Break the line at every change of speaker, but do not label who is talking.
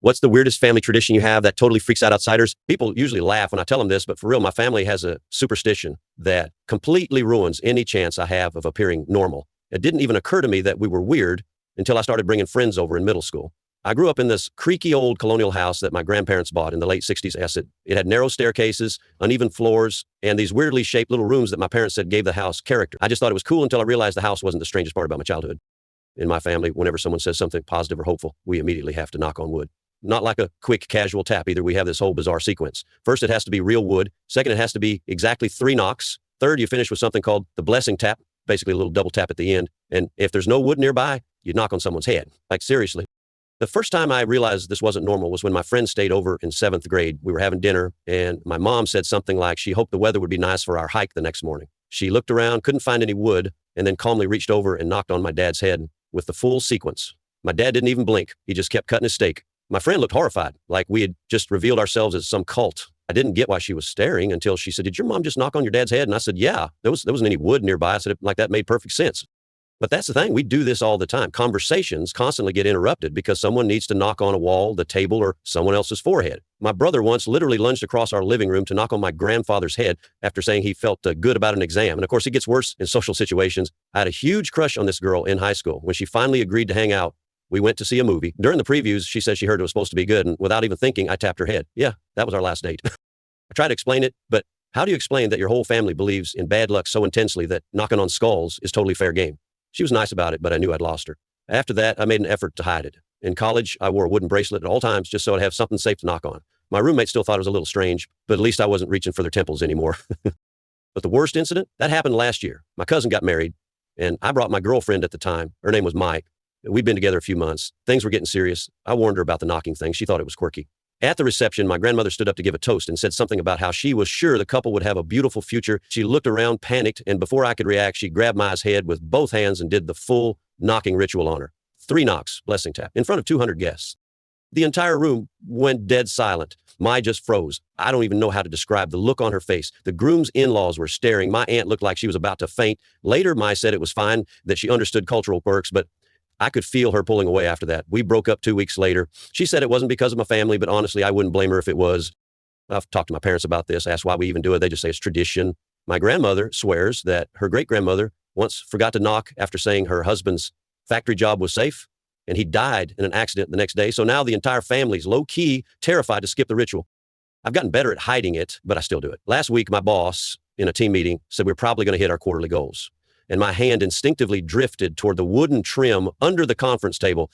What's the weirdest family tradition you have that totally freaks out outsiders? People usually laugh when I tell them this, but for real, my family has a superstition that completely ruins any chance I have of appearing normal. It didn't even occur to me that we were weird until I started bringing friends over in middle school. I grew up in this creaky old colonial house that my grandparents bought in the late 60s. It had narrow staircases, uneven floors, and these weirdly shaped little rooms that my parents said gave the house character. I just thought it was cool until I realized the house wasn't the strangest part about my childhood. In my family, whenever someone says something positive or hopeful, we immediately have to knock on wood. Not like a quick casual tap either. We have this whole bizarre sequence. First, it has to be real wood. Second, it has to be exactly 3 knocks. Third, you finish with something called the blessing tap, basically a little double tap at the end. And if there's no wood nearby, you knock on someone's head. Like seriously. The first time I realized this wasn't normal was when my friend stayed over in 7th grade. We were having dinner, and my mom said something like she hoped the weather would be nice for our hike the next morning. She looked around, couldn't find any wood, and then calmly reached over and knocked on my dad's head with the full sequence. My dad didn't even blink. He just kept cutting his steak. My friend looked horrified, like we had just revealed ourselves as some cult. I didn't get why she was staring until she said, "Did your mom just knock on your dad's head?" And I said, "Yeah, there wasn't any wood nearby." I said, like that made perfect sense. But that's the thing. We do this all the time. Conversations constantly get interrupted because someone needs to knock on a wall, the table, or someone else's forehead. My brother once literally lunged across our living room to knock on my grandfather's head after saying he felt good about an exam. And of course, it gets worse in social situations. I had a huge crush on this girl in high school. When she finally agreed to hang out, we went to see a movie. During the previews, she said she heard it was supposed to be good. And without even thinking, I tapped her head. Yeah, that was our last date. I tried to explain it, but how do you explain that your whole family believes in bad luck so intensely that knocking on skulls is totally fair game? She was nice about it, but I knew I'd lost her. After that, I made an effort to hide it. In college, I wore a wooden bracelet at all times just so I'd have something safe to knock on. My roommate still thought it was a little strange, but at least I wasn't reaching for their temples anymore. But the worst incident, that happened last year. My cousin got married, and I brought my girlfriend at the time. Her name was Mike. We'd been together a few months. Things were getting serious. I warned her about the knocking thing. She thought it was quirky. At the reception, my grandmother stood up to give a toast and said something about how she was sure the couple would have a beautiful future. She looked around, panicked, and before I could react, she grabbed Maya's head with both hands and did the full knocking ritual on her. 3 knocks, blessing tap, in front of 200 guests. The entire room went dead silent. Maya just froze. I don't even know how to describe the look on her face. The groom's in-laws were staring. My aunt looked like she was about to faint. Later, Maya said it was fine, that she understood cultural quirks, but I could feel her pulling away after that. We broke up 2 weeks later. She said it wasn't because of my family, but honestly, I wouldn't blame her if it was. I've talked to my parents about this, asked why we even do it. They just say it's tradition. My grandmother swears that her great-grandmother once forgot to knock after saying her husband's factory job was safe, and he died in an accident the next day. So now the entire family's low-key terrified to skip the ritual. I've gotten better at hiding it, but I still do it. Last week, my boss, in a team meeting, said we're probably going to hit our quarterly goals. And my hand instinctively drifted toward the wooden trim under the conference table.